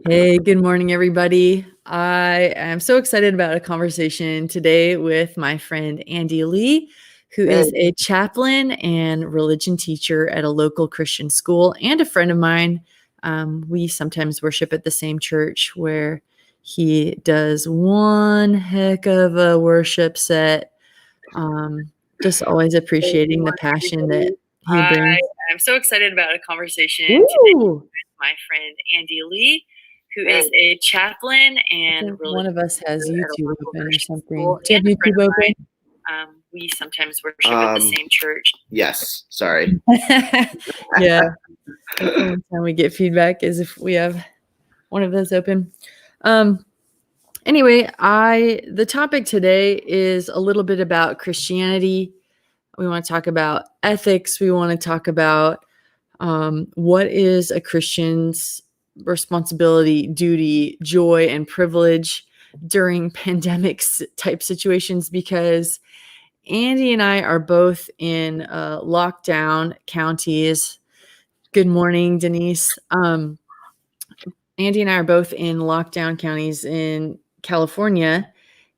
Hey, good morning, everybody. I am so excited about a conversation today with my friend Andy Lee, who is a chaplain and religion teacher at a local Christian school and a friend of mine. We sometimes worship at the same church where he does one heck of a worship set. Just always appreciating the passion that he brings. I'm so excited about a conversation today with my friend Andy Lee, who is a chaplain and one of us has YouTube open or something. Do you have YouTube open? We sometimes worship at the same church. Yes, sorry. Yeah. That's the only time we get feedback is if we have one of those open. Anyway, the topic today is a little bit about Christianity. We want to talk about ethics. We want to talk about what is a Christian's responsibility, duty, joy, and privilege during pandemic type situations, because Andy and I are both in lockdown counties. Good morning, Denise. Andy and I are both in lockdown counties in California,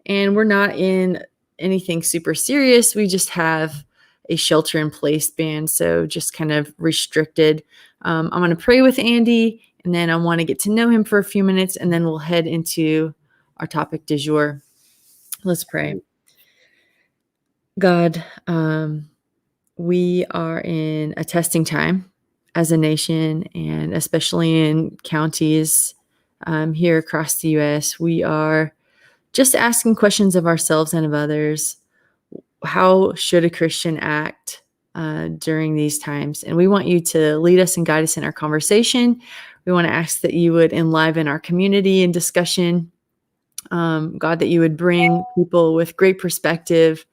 and we're not in anything super serious. We just have a shelter in place ban, so just kind of restricted. I'm going to pray with Andy, and then I want to get to know him for a few minutes, and then we'll head into our topic du jour. Let's pray. God, we are in a testing time as a nation, and especially in counties here across the U.S. We are just asking questions of ourselves and of others. How should a Christian act during these times? And we want you to lead us and guide us in our conversation. We want to ask that you would enliven our community and discussion. God, that you would bring people with great perspective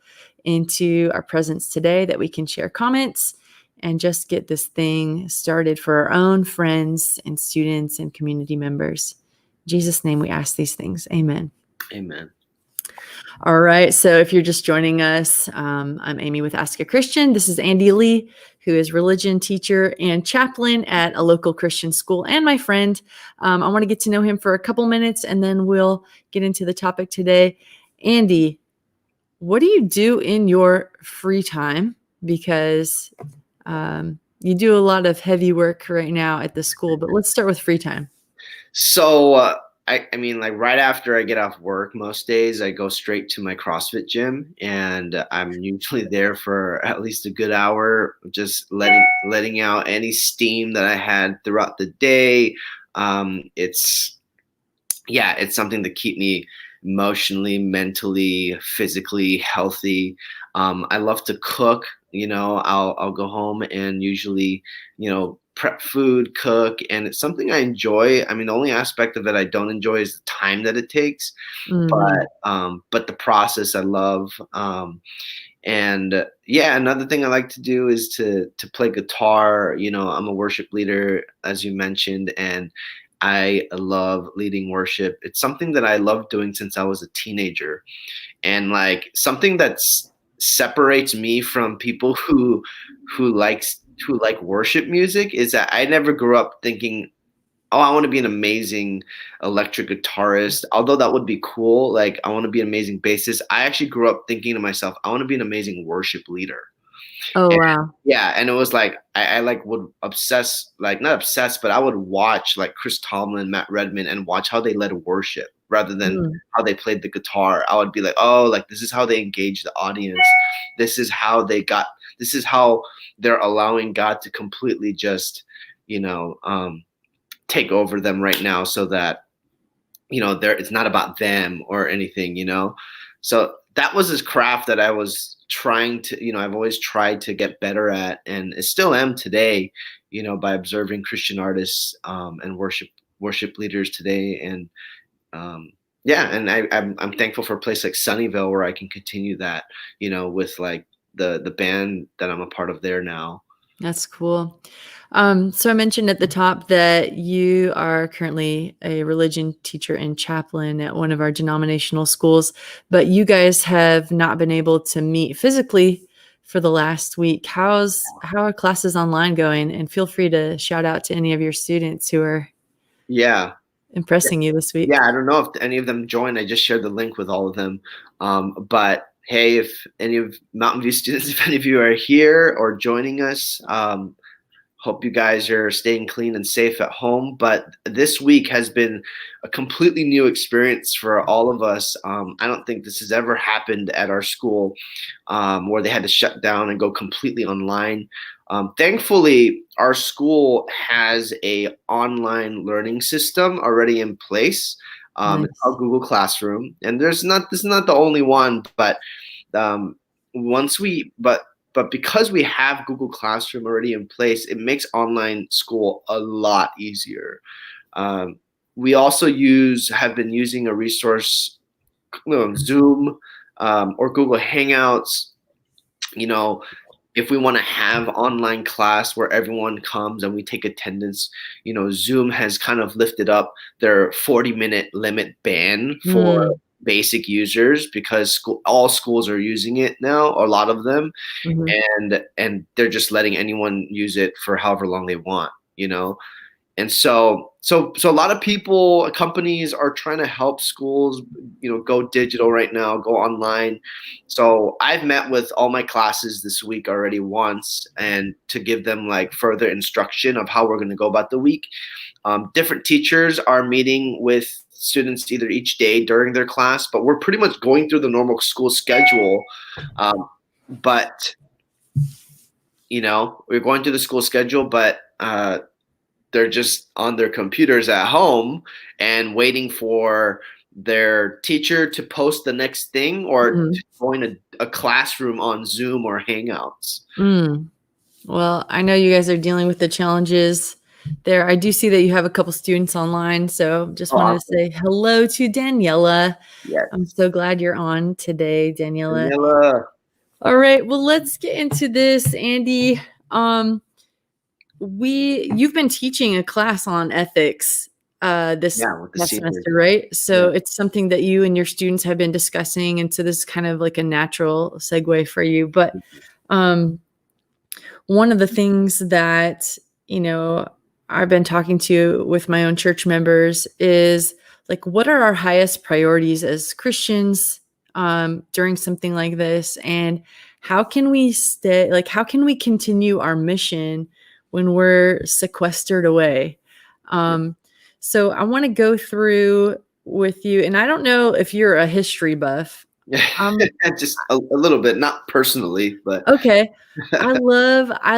into our presence today, that we can share comments and just get this thing started for our own friends and students and community members. In Jesus' name we ask these things. Amen. Amen. All right. So if you're just joining us, I'm Amy with Ask a Christian. This is Andy Lee, who is religion teacher and chaplain at a local Christian school, and my friend. I want to get to know him for a couple minutes, and then we'll get into the topic today. Andy, what do you do in your free time? Because you do a lot of heavy work right now at the school, but let's start with free time. So, I mean, like right after I get off work, most days I go straight to my CrossFit gym, and I'm usually there for at least a good hour, just letting out any steam that I had throughout the day. It's something to keep me emotionally, mentally, physically healthy. I love to cook. I'll go home and usually, prep food, cook, and it's something I enjoy. I mean, the only aspect of it I don't enjoy is the time that it takes, but the process I love. Another thing I like to do is to play guitar. I'm a worship leader, as you mentioned, and I love leading worship. It's something that I love doing since I was a teenager, and like something that separates me from people who like worship music is that I never grew up thinking, oh, I want to be an amazing electric guitarist. Although that would be cool, like I want to be an amazing bassist. I actually grew up thinking to myself, I want to be an amazing worship leader. Oh, wow. Yeah, and it was like I like would obsess, like not obsess, but I would watch like Chris Tomlin, Matt Redman, and watch how they led worship rather than how they played the guitar. I would be like, oh, like this is how they engage the audience. This is how they're allowing God to completely just, take over them right now, so that it's not about them or anything. So that was his craft that I was trying to, I've always tried to get better at, and I still am today, by observing Christian artists and worship leaders today. And and I'm thankful for a place like Sunnyvale where I can continue that, with like the band that I'm a part of there now. That's cool. So I mentioned at the top that you are currently a religion teacher and chaplain at one of our denominational schools, but you guys have not been able to meet physically for the last week. How are classes online going? And feel free to shout out to any of your students who are. Yeah. impressing you this Yeah, week? I don't know if any of them joined. I just shared the link with all of them. But hey, if any of Mountain View students, if any of you are here or joining us, hope you guys are staying clean and safe at home. But this week has been a completely new experience for all of us. I don't think this has ever happened at our school, where they had to shut down and go completely online. Thankfully, our school has a online learning system already in place. It's Nice. called Google Classroom, and this is not the only one, but um, once we but because we have Google Classroom already in place, it makes online school a lot easier. Um, we also have been using a resource, Zoom, or Google Hangouts. You know, if we want to have online class where everyone comes and we take attendance, Zoom has kind of lifted up their 40-minute limit ban for Mm, basic users because all schools are using it now, a lot of them, mhm, and they're just letting anyone use it for however long they want. And so a lot of people, companies are trying to help schools, go digital right now, go online. So I've met with all my classes this week already once, and to give them like further instruction of how we're going to go about the week. Different teachers are meeting with students either each day during their class, but we're pretty much going through the normal school schedule. But we're going through the school schedule, but they're just on their computers at home and waiting for their teacher to post the next thing or to mm, join a classroom on Zoom or Hangouts. mm. Well, I know you guys are dealing with the challenges there. I do see that you have a couple students online, so just Oh, wanted to awesome. say hello to Daniela. Yes. I'm so glad you're on today, Daniela. Vanilla. All right, well, let's get into this, Andy. Um, you've been teaching a class on ethics this Yeah, with the past seniors. semester, right? So Yeah. it's something that you and your students have been discussing, and so this is kind of like a natural segue for you. But um, one of the things that you know I've been talking to with my own church members is like, what are our highest priorities as Christians during something like this, and how can we stay? Like, how can we continue our mission when we're sequestered away? Um, so I want to go through with you, and I don't know if you're a history buff. Yeah. I'm Just a little bit, not personally, but Okay. I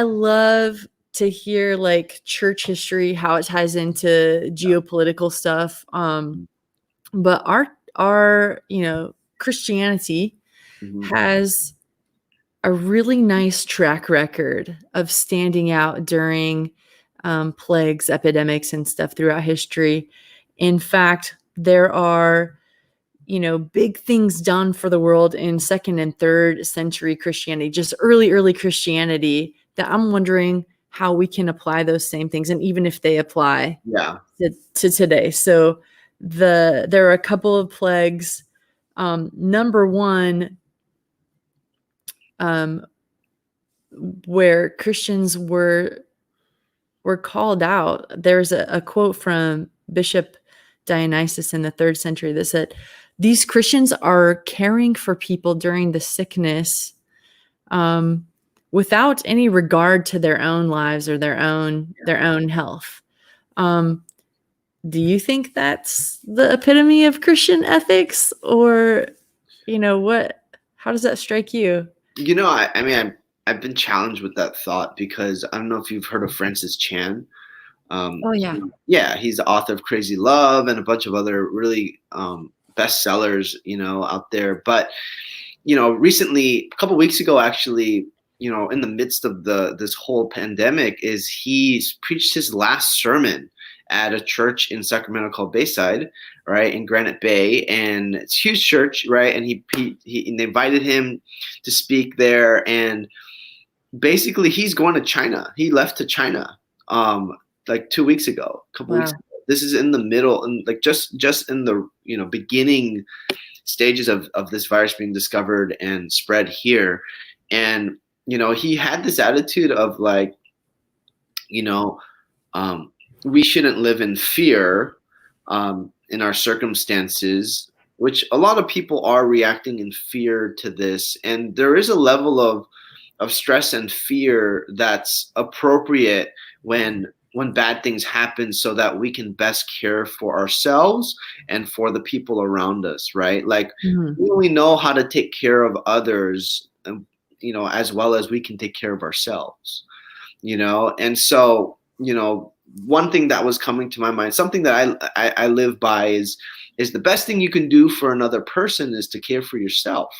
love to hear like church history, how it ties into geopolitical stuff. But our Christianity mhm. has a really nice track record of standing out during plagues, epidemics, and stuff throughout history. In fact, there are big things done for the world in second and third century Christianity, just early Christianity, that I'm wondering how we can apply those same things, and even if they apply Yeah. to today. So there are a couple of plagues. Number one, um, where Christians were called out. There's a quote from Bishop Dionysius in the 3rd century that said, "These Christians are caring for people during the sickness, um, without any regard to their own lives or their own health." Um, do you think that's the epitome of Christian ethics, or what? How does that strike you? I mean, I've been challenged with that thought because I don't know if you've heard of Francis Chan. Oh yeah, Yeah, he's the author of Crazy Love and a bunch of other really bestsellers, out there. But recently, a couple weeks ago, actually, in the midst of this whole pandemic, is he's preached his last sermon at a church in Sacramento called Bayside, right, in Granite Bay, and it's a huge church, right? And and they invited him to speak there, and basically he's going to China. He left to China, like 2 weeks ago, a couple weeks wow, ago. This is in the middle, and like just in the beginning stages of this virus being discovered and spread here. And he had this attitude of like, you know, we shouldn't live in fear, in our circumstances, which a lot of people are reacting in fear to this. And there is a level of stress and fear that's appropriate when bad things happen, so that we can best care for ourselves and for the people around us, right? Like, Mhm. we only know how to take care of others, as well as we can take care of ourselves, and so, one thing that was coming to my mind, something that I live by, is the best thing you can do for another person is to care for yourself,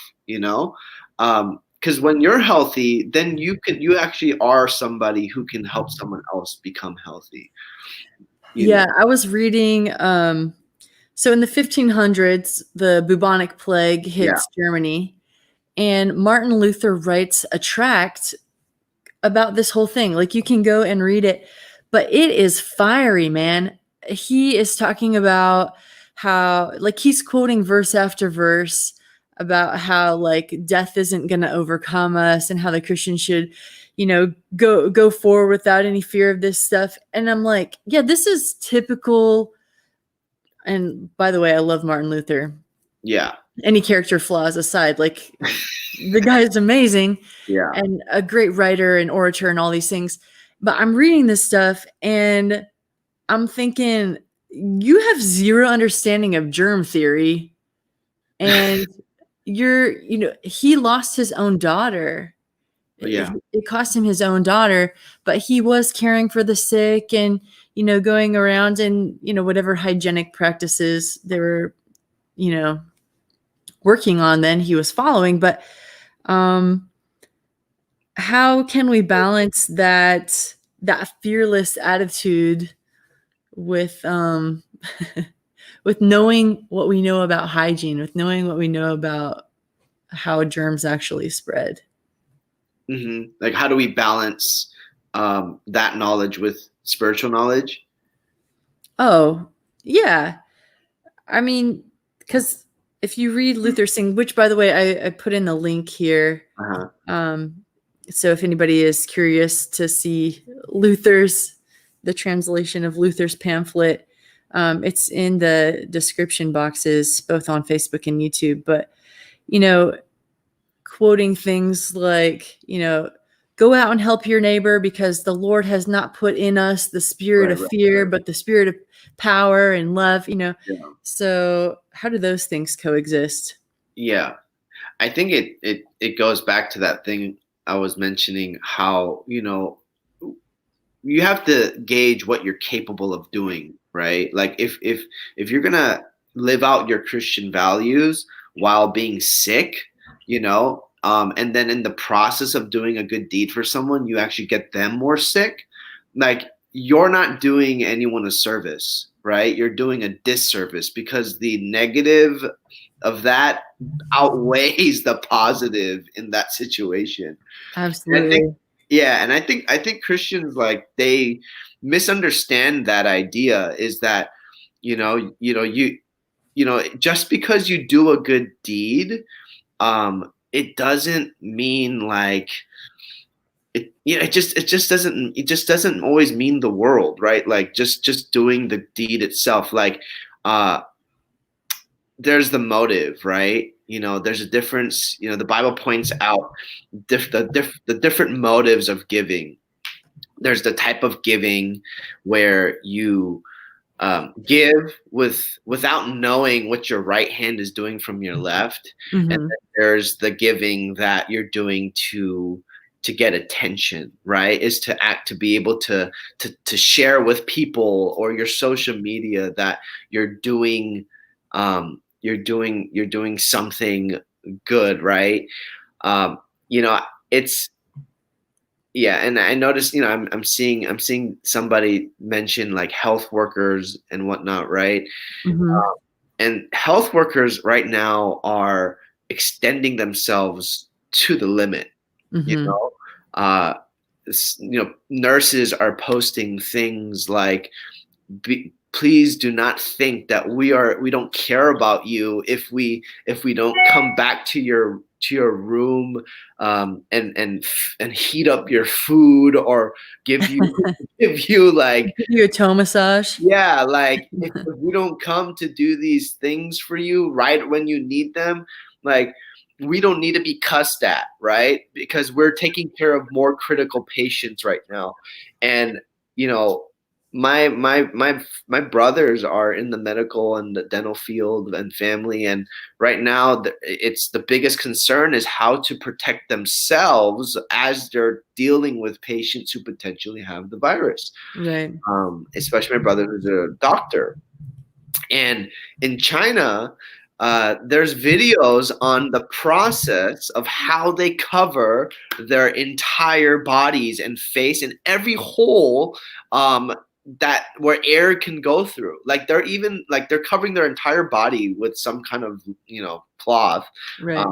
because when you're healthy, then you actually are somebody who can help someone else become healthy, you know Yeah, I was reading, so in the 1500s, the bubonic plague yeah. hits Germany, and Martin Luther writes a tract about this whole thing. Like, you can go and read it, but it is fiery, man. He is talking about how, like, he's quoting verse after verse about how, like, death isn't going to overcome us, and how the Christian should, go forward without any fear of this stuff. And I'm like, yeah, this is typical. And by the way, I love Martin Luther. Yeah. Any character flaws aside, like, the guy is amazing Yeah. and a great writer and orator and all these things. But I'm reading this stuff and I'm thinking, you have zero understanding of germ theory. And he lost his own daughter. Yeah. It cost him his own daughter, but he was caring for the sick and, going around and, whatever hygienic practices they were, you know, working on, then he was following. But um how can we balance that fearless attitude with with knowing what we know about hygiene, with knowing what we know about how germs actually spread? Like, how do we balance that knowledge with spiritual knowledge? Oh, yeah. I mean, because if you read Luther Singh, which, by the way, I put in the link here. Uh-huh. Um, so if anybody is curious to see the translation of Luther's pamphlet, it's in the description boxes, both on Facebook and YouTube. But, you know, quoting things like, go out and help your neighbor because the Lord has not put in us the spirit Right, of right, fear, right. but the spirit of power and love. Yeah. So how do those things coexist? Yeah. I think it goes back to that thing I was mentioning, how, you have to gauge what you're capable of doing, right? Like, if you're gonna live out your Christian values while being sick, and then in the process of doing a good deed for someone, you actually get them more sick, like, you're not doing anyone a service, right? You're doing a disservice, because the negative of that outweighs the positive in that situation. And I think, Absolutely. yeah, and I think Christians, like, they misunderstand that idea, is that, just because you do a good deed, it doesn't mean, like, it just doesn't always mean the world, right? Like, just doing the deed itself, like, uh there's the motive, right? There's a difference. The Bible points out the different motives of giving. There's the type of giving where you give without knowing what your right hand is doing from your left, and Hmm. then there's the giving that you're doing to get attention, right? Is to be able to share with people, or your social media, that you're doing something good, right? Um, you know, it's yeah, and I noticed, I'm seeing somebody mention, like, health workers and whatnot, right? Hmm. And health workers right now are extending themselves to the limit. You Hmm. know, uh, nurses are posting things like, please do not think that we don't care about you if we don't come back to to your room, and heat up your food, or give you give you like, Give you a toe massage. yeah, like if we don't come to do these things for you right when you need them, like we don't need to be cussed at, right? Because we're taking care of more critical patients right now. And you know, my brothers are in the medical and the dental field and family, and right now it's the biggest concern is how to protect themselves as they're dealing with patients who potentially have the virus. Right. Especially my brother who's a doctor. And in China, there's videos on the process of how they cover their entire bodies and face and every hole, that where air can go through. Like they're covering their entire body with some kind of cloth. Right.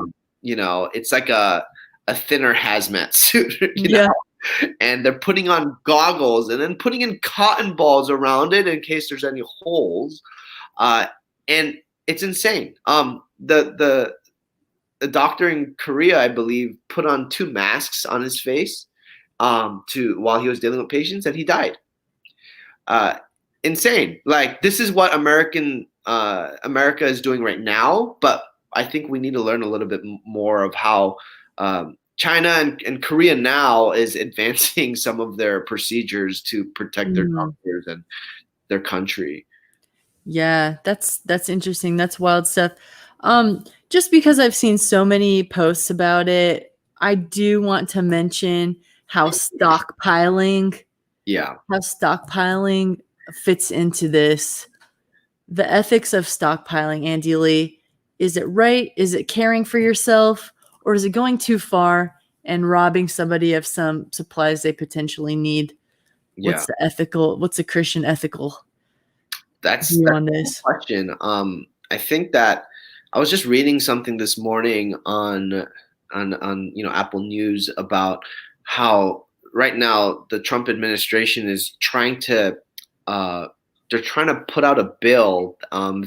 It's like a thinner hazmat suit, Yeah. and they're putting on goggles and then putting in cotton balls around it in case there's any holes. And it's insane. The doctor in Korea, I believe, put on 2 masks on his face, to while he was dealing with patients, and he died. Insane. Like this is what America is doing right now, but I think we need to learn a little bit more of how China and Korea now is advancing some of their procedures to protect their Mhm. doctors and their country. Yeah, that's interesting. That's wild stuff. Just because I've seen so many posts about it, I do want to mention Yeah, how stockpiling fits into this. The ethics of stockpiling, Andy Lee. Is it right? Is it caring for yourself? Or is it going too far and robbing somebody of some supplies they potentially need? yeah. What's the Christian ethical That's view that's on a good this? question. I think that I was just reading something this morning on Apple News about how right now the Trump administration is trying to they're trying to put out a bill,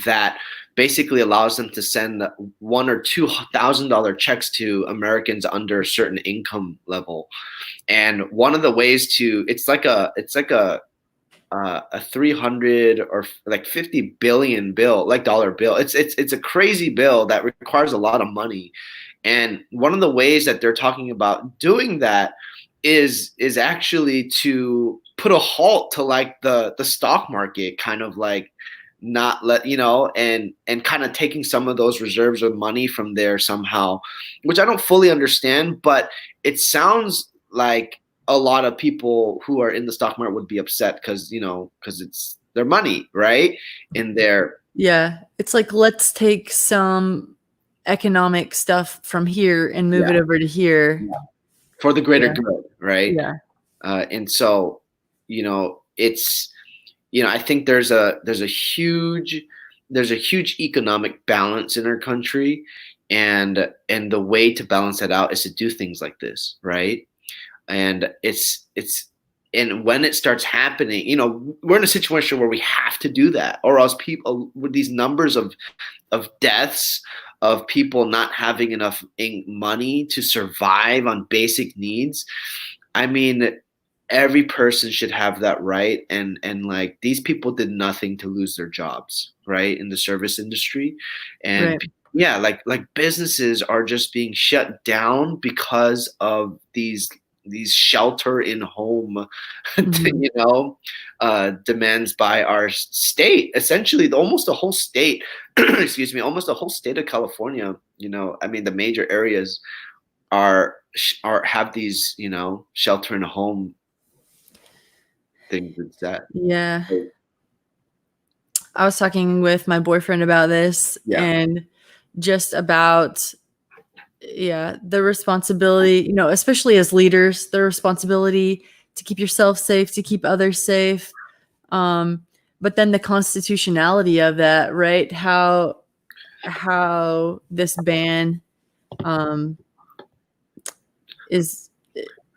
that basically allows them to send $1,000 or $2,000 checks to Americans under a certain income level. And one of the ways to it's like a 300 or like 50 billion bill, like dollar bill. It's a crazy bill that requires a lot of money. And one of the ways that they're talking about doing that is actually to put a halt to like the stock market, kind of like not let and kind of taking some of those reserves of money from there somehow, which I don't fully understand, but it sounds like a lot of people who are in the stock market would be upset because it's their money, right? In their Yeah, it's like let's take some economic stuff from here and move yeah, it over to here. for the greater Yeah, good, right? yeah, And so, it's I think there's a huge economic balance in our country, and the way to balance that out is to do things like this, right? And and when it starts happening, we're in a situation where we have to do that, or else people with these numbers of deaths, of people not having enough money to survive on basic needs. I mean, every person should have that right, and like these people did nothing to lose their jobs, right, in the service industry. And right. yeah, like businesses are just being shut down because of these shelter in home Mhm. demands by our state, essentially almost the whole state. Excuse me, almost the whole state of California. I mean, the major areas are have these shelter in a home things and set. Yeah, I was talking with my boyfriend about this Yeah, and just about yeah, the responsibility, especially as leaders, the responsibility to keep yourself safe, to keep others safe. Um, but then the constitutionality of that, right? How this ban um, is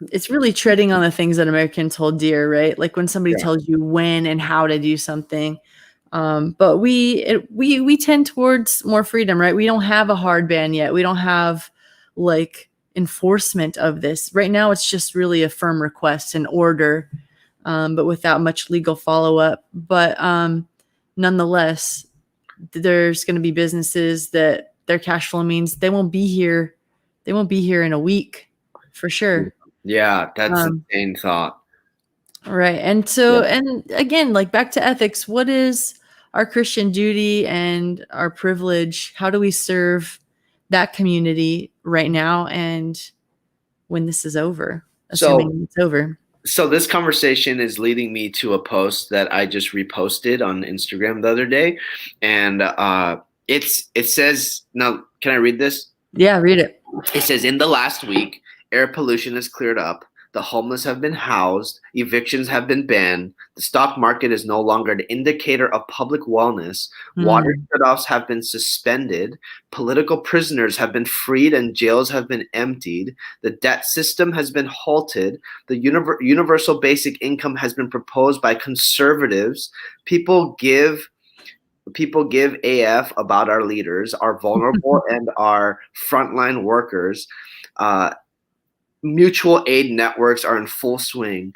it's really treading on the things that Americans hold dear, right? Like when somebody yeah, tells you when and how to do something. But we tend towards more freedom, right? We don't have a hard ban yet. We don't have like enforcement of this. Right now, it's just really a firm request and order, but without much legal follow up. But nonetheless, there's going to be businesses that their cash flow means they won't be here. They won't be here in a week for sure. Yeah, that's an Um, insane thought. right. And Yeah. so, and again, like back to ethics, what is our Christian duty and our privilege? How do we serve that community right now and when this is over, So assuming it's over? so this conversation is leading me to a post that I just reposted on Instagram the other day, and it says, now can I read this? Yeah, read it. It says, in the last week, air pollution has cleared up. The homeless have been housed. Evictions have been banned. The stock market is no longer an indicator of public wellness. Water Mm, shutoffs have been suspended. Political prisoners have been freed and jails have been emptied. The debt system has been halted. The universal basic income has been proposed by conservatives. People give AF about our leaders, our vulnerable and our frontline workers. Uh, Mutual aid networks are in full swing.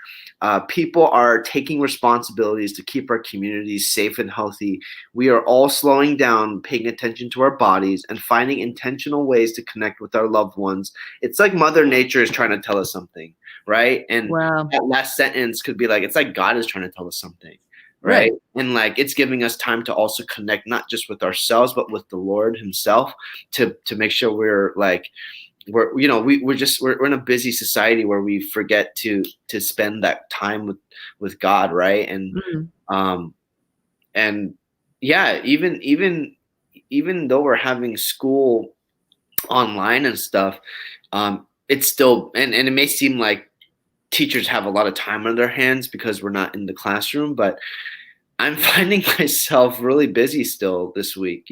People are taking responsibilities to keep our communities safe and healthy. We are all slowing down, paying attention to our bodies, and finding intentional ways to connect with our loved ones. It's like Mother Nature is trying to tell us something, right? And wow. that last sentence could be like, it's like God is trying to tell us something, right? Right. And like it's giving us time to also connect not just with ourselves, but with the Lord Himself to make sure we're like, we're in a busy society where we forget to spend that time with God, right? Mm, Um and yeah, even though we're having school online and stuff, it's still, and it may seem like teachers have a lot of time on their hands because we're not in the classroom, but I'm finding myself really busy still this week,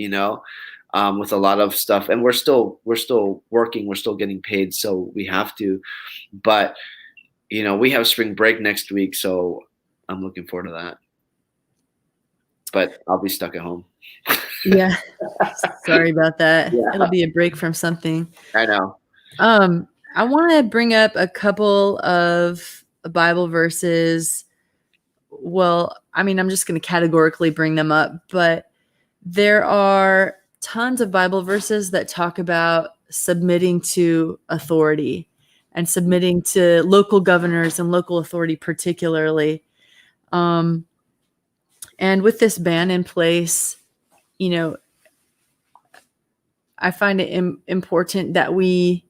with a lot of stuff, and we're still working, we're still getting paid, so we have to. But we have spring break next week, so I'm looking forward to that. But I'll be stuck at home. yeah. Sorry about that. It'll Yeah, be a break from something. I know. Um, I want to bring up a couple of Bible verses. Well, I mean, I'm just going to categorically bring them up, but there are tons of Bible verses that talk about submitting to authority and submitting to local governors and local authority, particularly. Um, and with this ban in place, you know, I find it important that we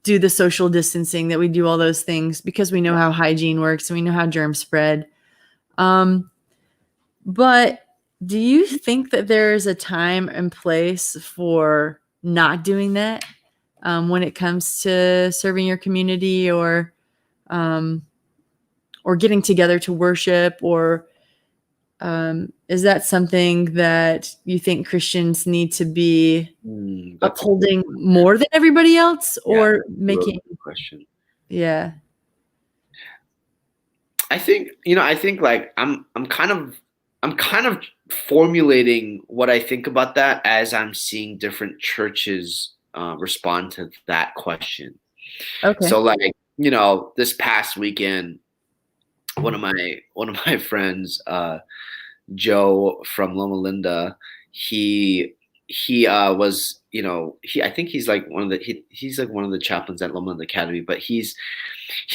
do the social distancing, that we do all those things because we know how hygiene works and we know how germs spread. Um, but do you think that there is a time and place for not doing that when it comes to serving your community um, or getting together to worship, or is that something that you think Christians need to be That's a upholding more than everybody else, yeah, or really making, good question. yeah, I think like I'm kind of formulating what I think about that as I'm seeing different churches respond to that question. okay, So like, this past weekend, one of my friends, Joe from Loma Linda, he was, I think he's like he's like one of the chaplains at Loma Linda Academy, but he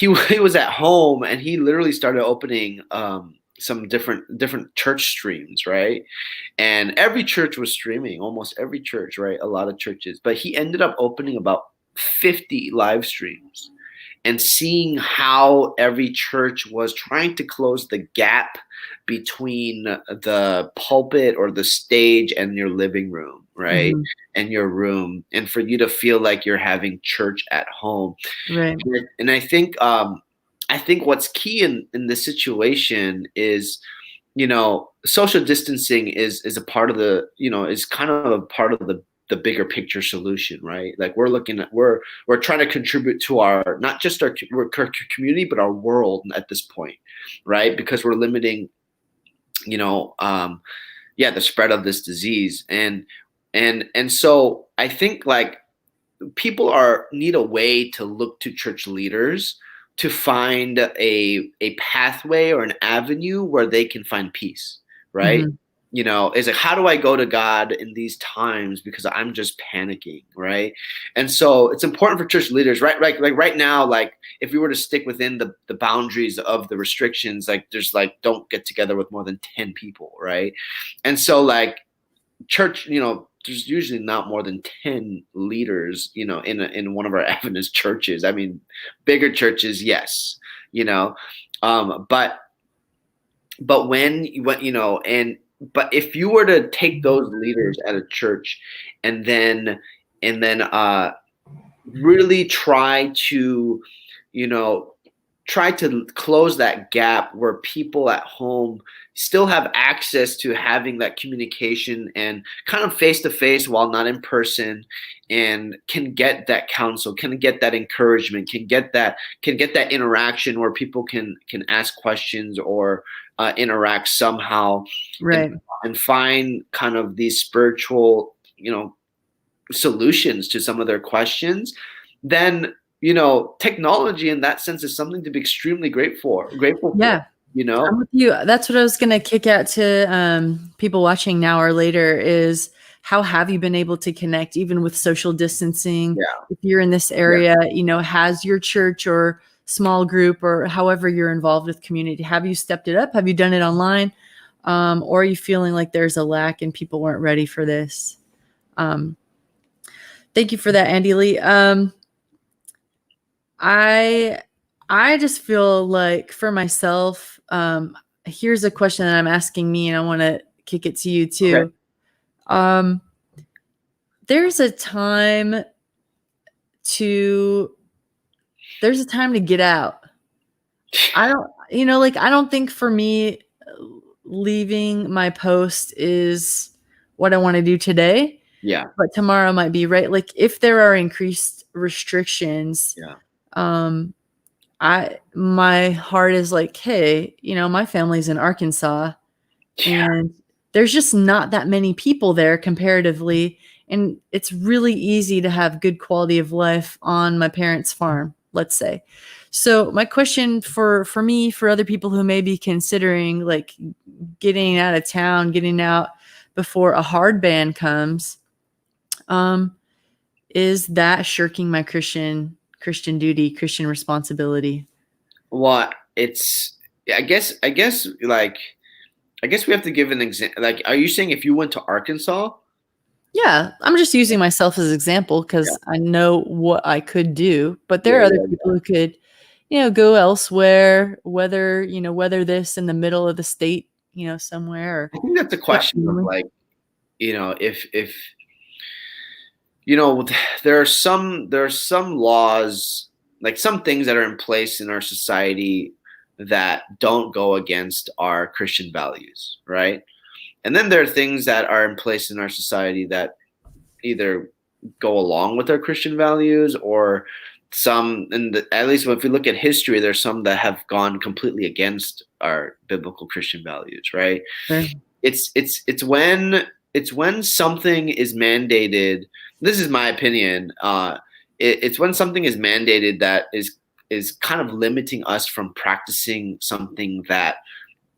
was at home and he literally started opening some different church streams, right? And every church was streaming, almost every church, right? A lot of churches, but he ended up opening about 50 live streams and seeing how every church was trying to close the gap between the pulpit or the stage and your living room, right? hmm, And your room, and for you to feel like you're having church at home. right, And I think what's key in this situation is, social distancing is a part of is kind of a part of the bigger picture solution, right? Like we're trying to contribute to our, not just our community, but our world at this point, right? Because we're limiting, you know, um, the spread of this disease, and so I think like people need a way to look to church leaders to find a pathway or an avenue where they can find peace, right? Mhm. It's like, how do I go to God in these times because I'm just panicking, right? And so it's important for church leaders, right? Like right now, like if we were to stick within the boundaries of the restrictions, like there's like don't get together with more than 10 people, right? And so like church, there's usually not more than 10 leaders, in one of our Adventist churches. I mean, bigger churches, yes, you know, but but if you were to take those leaders at a church and then really you know, try to close that gap where people at home still have access to having that communication and kind of face to face while not in person, and can get that counsel, can get that encouragement, can get that interaction where people can ask questions or interact somehow, and Right. and find kind of these spiritual solutions to some of their questions. Then technology in that sense is something to be extremely grateful for. Yeah. You know, I'm with you. That's what I was gonna kick out to people watching now or later is how have you been able to connect even with social distancing? yeah, If you're in this yeah. area, has your church or small group or however you're involved with community, have you stepped it up? Have you done it online? Or are you feeling like there's a lack and people weren't ready for this? Um, thank you for that, Andy Lee. I I just feel like for myself, here's a question that I'm asking me, and I want to kick it to you Okay. too. Um, there's a time to there's a time to get out. I don't, I don't think for me, leaving my post is what I want to do today, Yeah, but tomorrow might be right. Like if there are increased restrictions, yeah, um, my heart is like, hey, my family's in Arkansas yeah, and there's just not that many people there comparatively. And it's really easy to have good quality of life on my parents' farm, let's say. So my question for me, for other people who may be considering like getting out of town, getting out before a hard ban comes, um, is that shirking my Christian duty, Christian responsibility? well, it's I guess like I guess we have to give an example. Like, are you saying if you went to Arkansas? Yeah, I'm just using myself as an example Yeah, because I know what I could do, but there yeah, are other yeah. people who could, go elsewhere, whether this in the middle of the state, somewhere or I think that's a got question of family. like, if you know there are some laws, like some things that are in place in our society that don't go against our Christian values, right? And then there are things that are in place in our society that either go along with our Christian values, or at least if we look at history, there's some that have gone completely against our biblical Christian values, right? Sure. It's when something is mandated. This is my opinion. It's when something is mandated that is kind of limiting us from practicing something that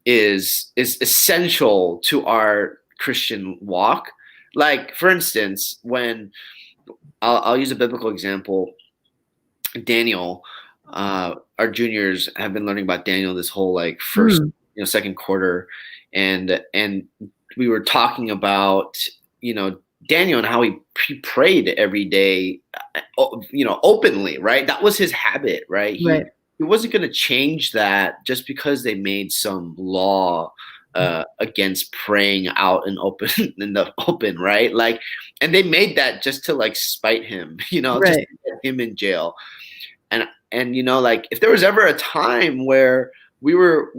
is essential to our Christian walk. Like for instance, when I'll use a biblical example. Daniel, our juniors have been learning about Daniel this whole like first, Mm, second quarter, and we were talking about Daniel and how he prayed every day, openly, right? That was his habit, right? He right, he wasn't going to change that just because they made some law against praying out in open in the open, right? Like, and they made that just to like spite him, just right, to get him in jail. And like if there was ever a time where we were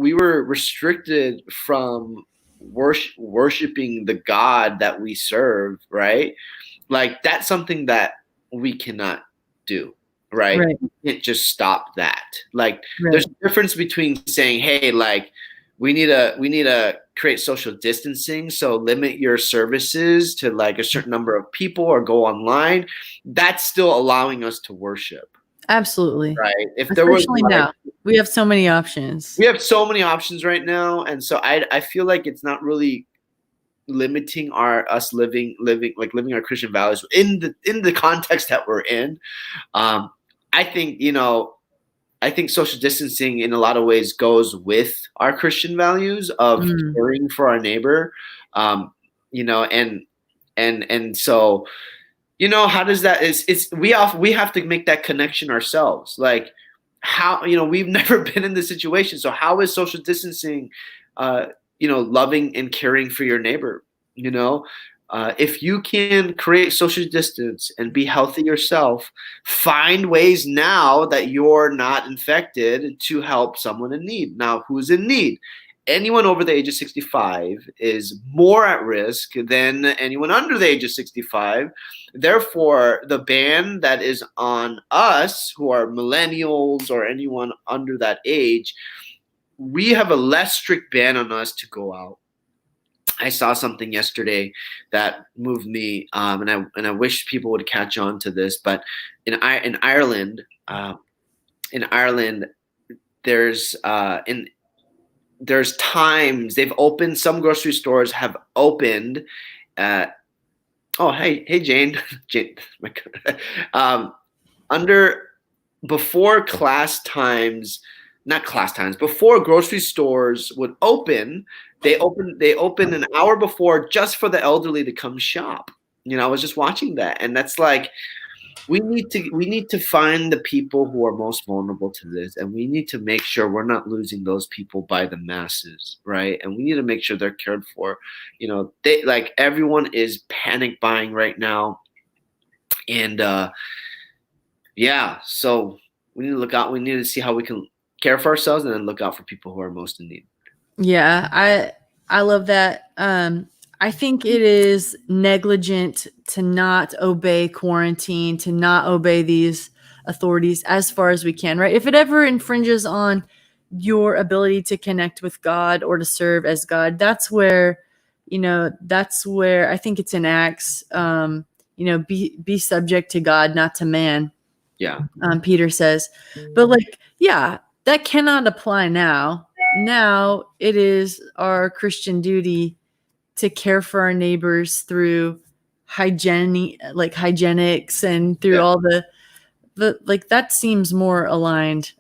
restricted from worshiping the God that we serve, right? Like that's something that we cannot do, right? right, We can't just stop that. Like right, there's a difference between saying, hey, like we need to create social distancing, so limit your services to like a certain number of people or go online. That's still allowing us to worship, Absolutely. right? If there was Especially like now. We have so many options. we have so many options right now, and so I feel like it's not really limiting our us living our Christian values in the context that we're in. Um, I think I think social distancing in a lot of ways goes with our Christian values of Mm, caring for our neighbor. Um, and so how does that is it's we have to make that connection ourselves. Like how we've never been in this situation, so how is social distancing uh loving and caring for your neighbor? you know if you can create social distance and be healthy yourself, find ways now that you're not infected to help someone in need. Now, who's in need? Anyone over the age of 65 is more at risk than anyone under the age of 65. Therefore, the ban that is on us, who are millennials or anyone under that age, we have a less strict ban on us to go out. I saw something yesterday that moved me, and I wish people would catch on to this. But in Ireland, in Ireland, there's there's times they've opened. Some grocery stores have opened. Uh, oh, hey, Jane, Jane, my God. Under before class times, not class times, before grocery stores would open, they open an hour before just for the elderly to come shop. I was just watching that, and that's like we need to find the people who are most vulnerable to this, and we need to make sure we're not losing those people by the masses, right? And we need to make sure they're cared for. They like everyone is panic buying right now, and yeah, so we need to look out. We need to see how we can care for ourselves and then look out for people who are most in need. yeah, I love that. I think it is negligent to not obey quarantine, to not obey these authorities as far as we can, right? If it ever infringes on your ability to connect with God or to serve as God, that's where I think it's in Acts, be subject to God, not to man. Yeah. Peter says. But like, yeah, that cannot apply now. Now it is our Christian duty to care for our neighbors through hygienics and through Yeah. all the like that seems more aligned.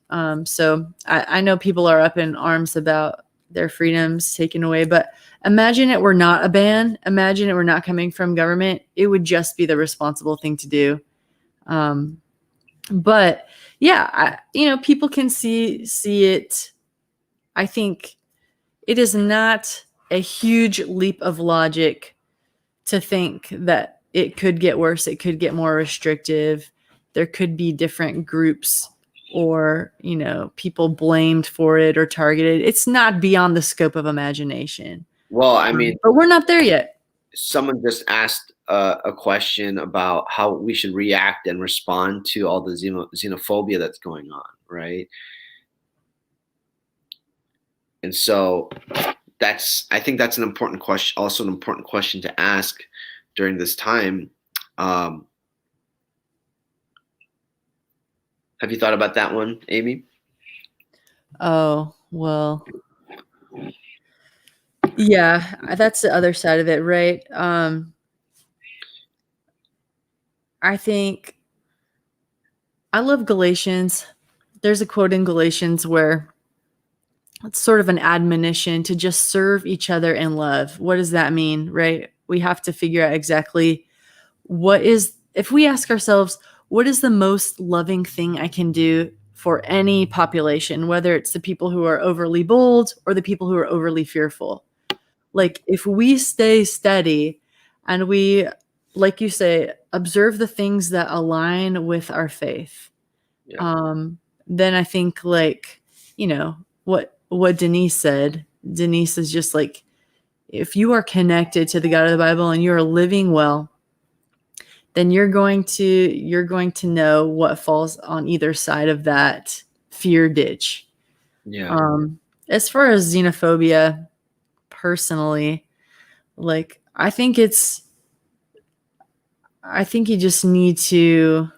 So I know people are up in arms about their freedoms taken away, but imagine it were not a ban. Imagine it were not coming from government. It would just be the responsible thing to do. But yeah, people can see it. I think it is not a huge leap of logic to think that it could get worse. It could get more restrictive. There could be different groups or, people blamed for it or targeted. It's not beyond the scope of imagination. Well, I mean, But we're not there yet. someone just asked a question about how we should react and respond to all the xenophobia that's going on, right? And so I think that's an important question, also an important question to ask during this time. Um, have you thought about that one, Amy? Oh, well. Yeah, that's the other side of it, right? I think I love Galatians. There's a quote in Galatians where it's sort of an admonition to just serve each other in love. What does that mean, right? We have to figure out exactly if we ask ourselves, what is the most loving thing I can do for any population, whether it's the people who are overly bold or the people who are overly fearful? Like, if we stay steady and we, like you say, observe the things that align with our faith, Yeah. then I think, like, what Denise said. Denise is just like, if you are connected to the God of the Bible and you are living well, then you're going to know what falls on either side of that fear ditch. Yeah. Um, As far as xenophobia, personally, like I think you just need to,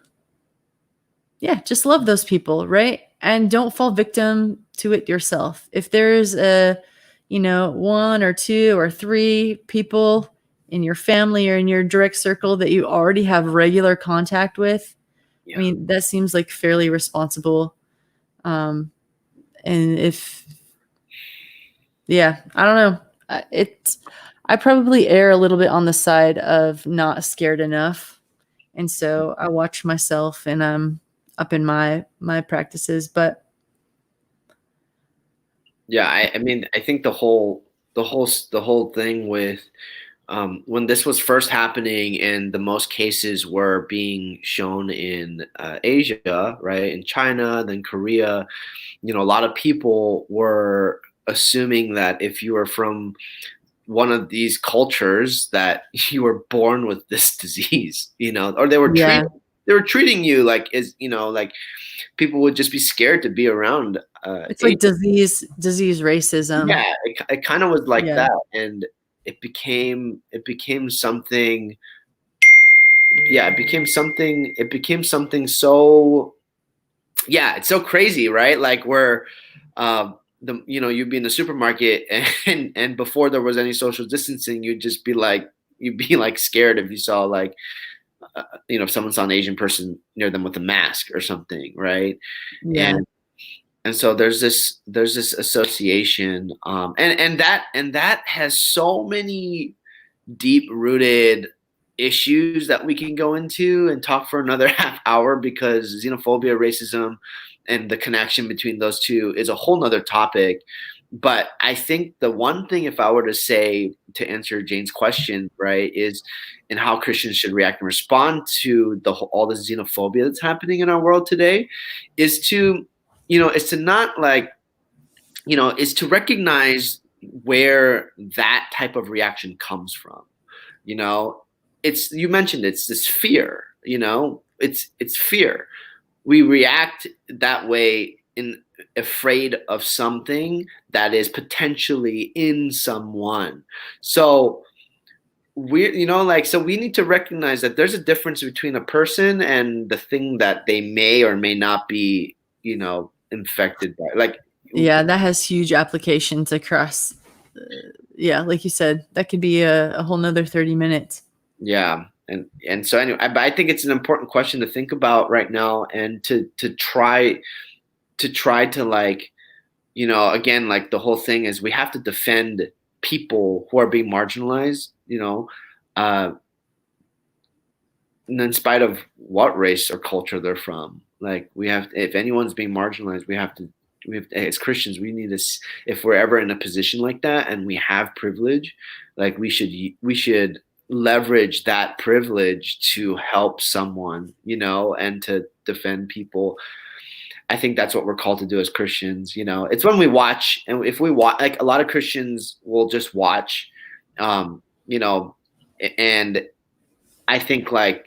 yeah, just love those people, right? And don't fall victim to it yourself. If there's one or two or three people in your family or in your direct circle that you already have regular contact with, I Yeah. mean, that seems like fairly responsible. Um, and if, yeah, I don't know. I probably err a little bit on the side of not scared enough. And so I watch myself and I'm up in my practices, but Yeah, I mean, I think the whole thing with when this was first happening and the most cases were being shown in Asia, right, in China, then Korea, a lot of people were assuming that if you were from one of these cultures that you were born with this disease, or yeah, they were treating you like like people would just be scared to be around it's like disease racism. yeah, it kind of was like Yeah. that, and it became something. Yeah, it became something so. Yeah, it's so crazy, right? Like where, you'd be in the supermarket, and before there was any social distancing, you'd be like scared if you saw like, if someone saw an Asian person near them with a mask or something, right? Yeah. And so there's this association, and that has so many deep rooted issues that we can go into and talk for another half hour, because xenophobia, racism, and the connection between those two is a whole nother topic. But I think the one thing, if I were to say, to answer Jane's question, right, is in how Christians should react and respond to all the xenophobia that's happening in our world today, is is to not like, is to recognize where that type of reaction comes from. you know you mentioned, it's this fear. It's fear. We react that way in afraid of something that is potentially in someone. So we need to recognize that there's a difference between a person and the thing that they may or may not be infected by. Like, Yeah, that has huge applications across. Yeah, like you said, that could be a whole nother 30 minutes. yeah, and so anyway, but I think it's an important question to think about right now, and to try to like, again, like the whole thing is we have to defend people who are being marginalized, uh, and in spite of what race or culture they're from. Like, if anyone's being marginalized, as Christians, we need to, if we're ever in a position like that and we have privilege, like we should leverage that privilege to help someone, and to defend people. I think that's what we're called to do as Christians. It's when we watch, and if we watch, like a lot of Christians will just watch, um, you know, and I think like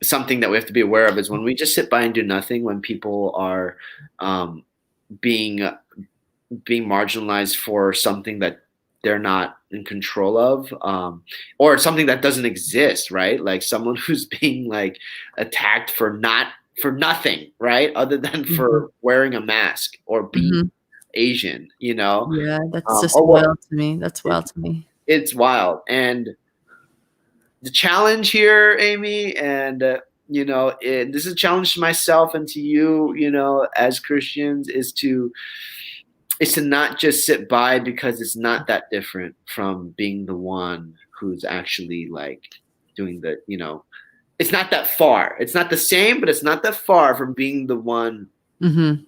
something that we have to be aware of is when we just sit by and do nothing, when people are um, being being marginalized for something that they're not in control of, or something that doesn't exist, right? Like someone who's being like attacked for nothing, right? Other than Mhm. for wearing a mask or being Mhm. Asian, Yeah, that's just or what wild to me. That's it, wild to me. it's wild. And the challenge here, Amy, and this is a challenge to myself and to you, as Christians, is to not just sit by, because it's not that different from being the one who's actually like doing it's not that far. It's not the same, but it's not that far from being the one, Mhm.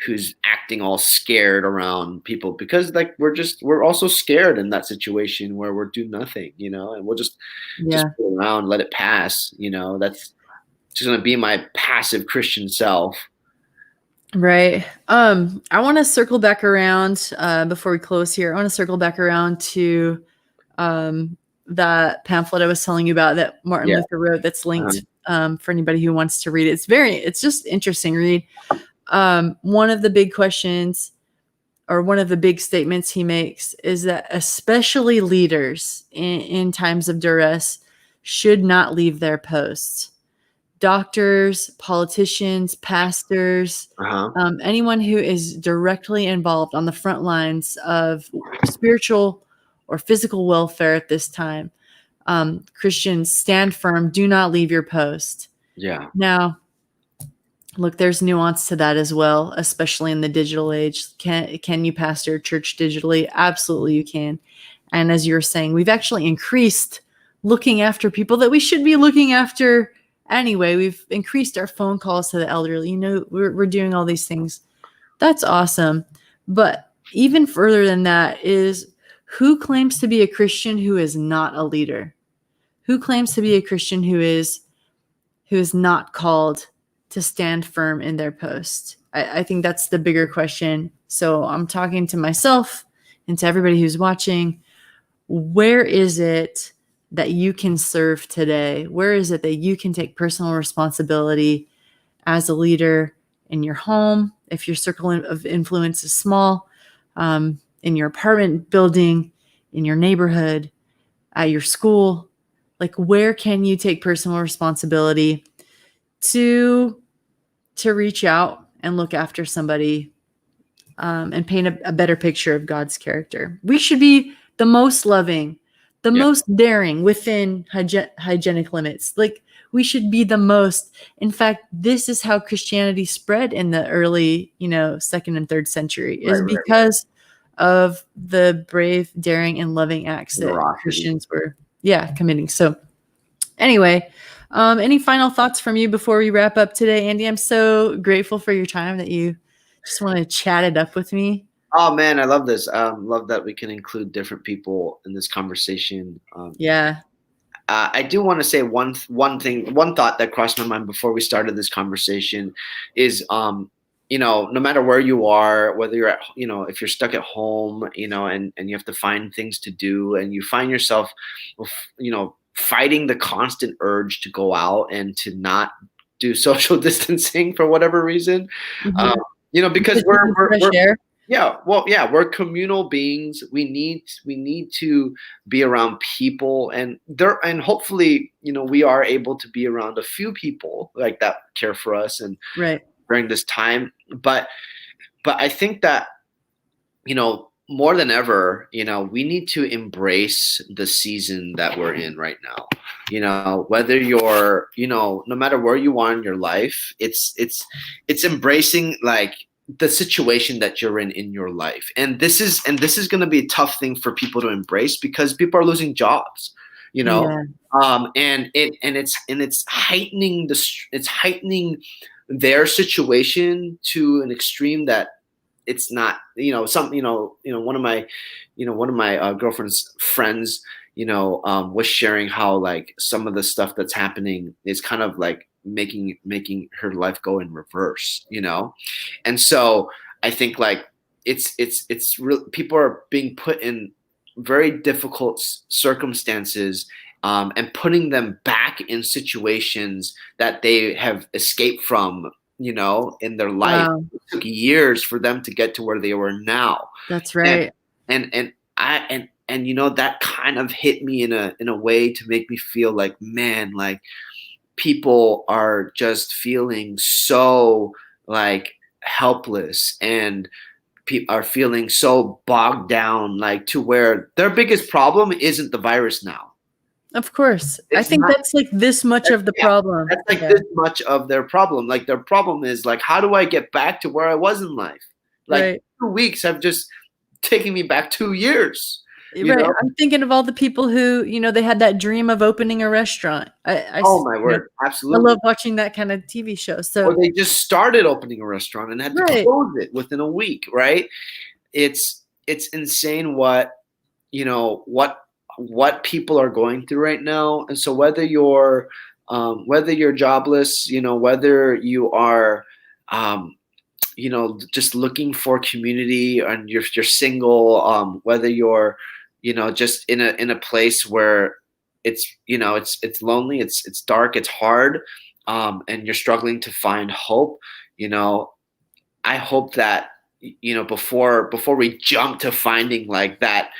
who's acting all scared around people, because like we're also scared in that situation where we're do nothing, and we'll just Yeah. sit around, let it pass. That's just gonna be my passive Christian self. Right. I want to circle back around before we close here. I want to circle back around to um, that pamphlet I was telling you about that Martin Yeah. Luther wrote. That's Uh, linked for anybody who wants to read it. It's just interesting read. One of the big questions or one of the big statements he makes is that especially leaders in times of duress should not leave their posts. Doctors, politicians, pastors, Uh-huh. anyone who is directly involved on the front lines of spiritual or physical welfare at this time. Christians, stand firm. Do not leave your post. Yeah. Now, look, there's nuance to that as well, especially in the digital age. Can you pastor a church digitally? Absolutely, you can. And as you were saying, we've actually increased looking after people that we should be looking after anyway. We've increased our phone calls to the elderly. We're doing all these things. That's awesome. But even further than that is, who claims to be a Christian who is not a leader? Who claims to be a Christian who is not called to stand firm in their post? I think that's the bigger question. So I'm talking to myself and to everybody who's watching. Where is it that you can serve today? Where is it that you can take personal responsibility as a leader in your home, if your circle of influence is small, in your apartment building, in your neighborhood, at your school? Like, where can you take personal responsibility to reach out and look after somebody, and paint a better picture of God's character? We should be the most loving, the Yeah. most daring within hygienic limits. Like, we should be the most. In fact, this is how Christianity spread in the early, second and third century, is Right. because of the brave, daring, and loving acts that Generosity. Christians were, committing. So anyway, any final thoughts from you before we wrap up today, Andy? I'm so grateful for your time that you just want to chat it up with me. Oh man, I love this. Love that we can include different people in this conversation. Yeah. I do want to say one thought that crossed my mind before we started this conversation is, no matter where you are, whether you're at, if you're stuck at home, and you have to find things to do, and you find yourself, fighting the constant urge to go out and to not do social distancing for whatever reason, um, Mhm. because Just taking fresh we're air. yeah, well, yeah, we're communal beings. We need to be around people, and hopefully, we are able to be around a few people like that care for us and Right. during this time. But I think that, more than ever, we need to embrace the season that we're in right now. Whether you're, no matter where you are in your life, it's embracing like the situation that you're in your life. And this is going to be a tough thing for people to embrace because people are losing jobs, you know. Yeah. It's heightening it's heightening their situation to an extreme that it's not, one of my girlfriend's friends, was sharing how like some of the stuff that's happening is kind of like making her life go in reverse, and so I think like it's real. People are being put in very difficult circumstances, and putting them back in situations that they have escaped from, in their life. Wow. It took years for them to get to where they were now. That's And right. that kind of hit me in a way to make me feel like, man, like people are just feeling so like helpless, and are feeling so bogged down, like to where their biggest problem isn't the virus now. Of course. I It's think not. that's like this much of the Yeah, problem. that's like Yeah. this much of their problem. Like their problem is like, how do I get back to where I was in life? Like Right. 2 weeks have just taken me back 2 years. You Right. know? I'm thinking of all the people who, they had that dream of opening a restaurant. Oh my word, I absolutely. love watching that kind of TV show. Or So, they just started opening a restaurant and had to right. close it within a week, right? It's insane what you know what people are going through right now. And so whether you're jobless, whether you are, um, just looking for community, and you're single, whether you're, just in a place where it's lonely, it's dark, it's hard, and you're struggling to find hope. you know I hope that before we jump to finding like that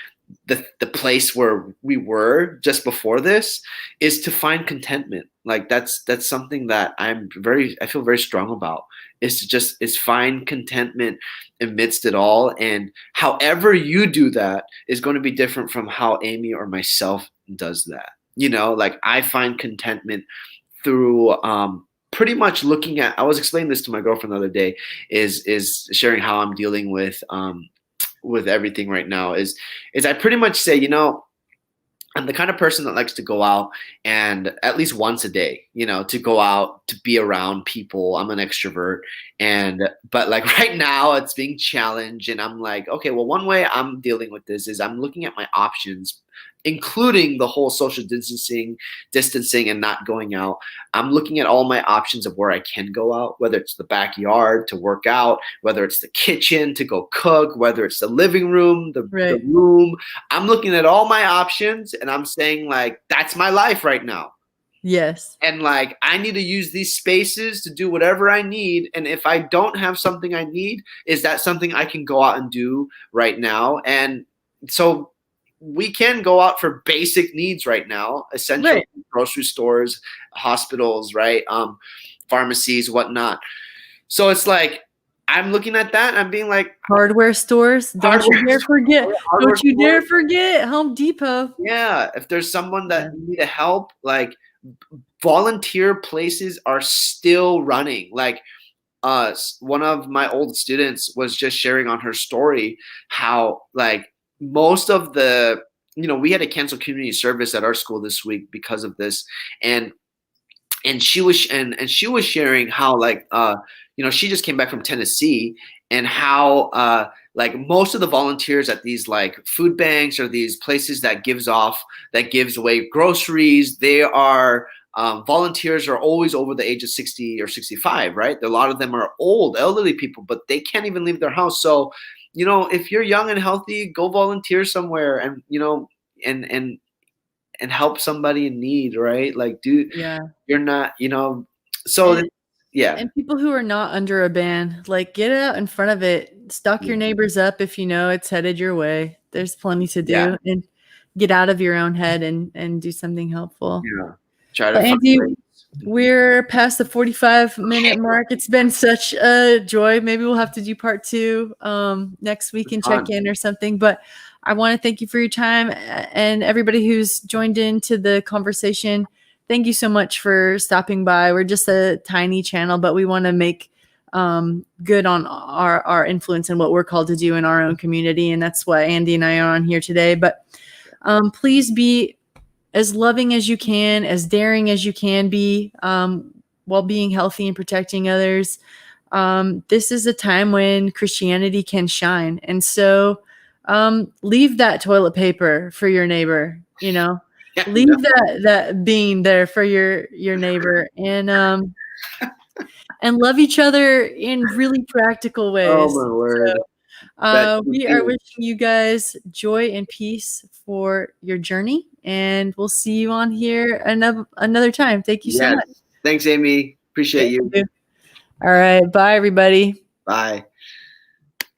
the place where we were just before this, is to find contentment. Like that's something that I feel very strong about, is find contentment amidst it all. And however you do that is going to be different from how Amy or myself does that. Like I find contentment through pretty much looking at, I was explaining this to my girlfriend the other day, is sharing how I'm dealing with everything right now, is I pretty much say, I'm the kind of person that likes to go out and at least once a day, to go out, to be around people. I'm an extrovert. But like right now it's being challenged, and I'm like, okay, well, one way I'm dealing with this is I'm looking at my options, including the whole social distancing and not going out. I'm looking at all my options of where I can go out, whether it's the backyard to work out, whether it's the kitchen to go cook, whether it's the living room, the Right. room. I'm looking at all my options and I'm saying, like, that's my life right now. Yes. And like, I need to use these spaces to do whatever I need. And if I don't have something I need, is that something I can go out and do right now? And so we can go out for basic needs right now, essential Right. grocery stores, hospitals, right? Pharmacies, whatnot. So it's like, I'm looking at that and I'm being like, Hardware stores. Don't you dare forget. hardware Don't you dare stores. forget Home Depot. Yeah, if there's someone that Yeah. need help, like volunteer places are still running. Like one of my old students was just sharing on her story how, like, most of the, we had to cancel community service at our school this week because of this. And she was sharing how, like, she just came back from Tennessee, and how like most of the volunteers at these like food banks or these places that gives away groceries, they are volunteers are always over the age of 60 or 65, right? A lot of them are elderly people, but they can't even leave their house. So, if you're young and healthy, go volunteer somewhere, and and help somebody in need, right? Like, Yeah. you're not, so And, yeah. and people who are not under a ban, like, get out in front of it. Stock your neighbors up if you know it's headed your way. There's plenty to Yeah. do, and get out of your own head and do something helpful. Yeah. Try to But find Andy, ways. we're past the 45-minute mark. It's been such a joy. Maybe we'll have to do part 2 next week and check Fun. in or something. But I want to thank you for your time, and everybody who's joined into the conversation. Thank you so much for stopping by. We're just a tiny channel, but we want to make good on our influence and what we're called to do in our own community. And that's why Andy and I are on here today. But please be as loving as you can, as daring as you can be, while being healthy and protecting others. This is a time when Christianity can shine. And so leave that toilet paper for your neighbor, leave that bean there for your neighbor, and love each other in really practical ways. Oh my word. We are wishing you guys joy and peace for your journey, and we'll see you on here another time. Thank you so much. Thanks, Amy. Appreciate you. All right. Bye, everybody. Bye.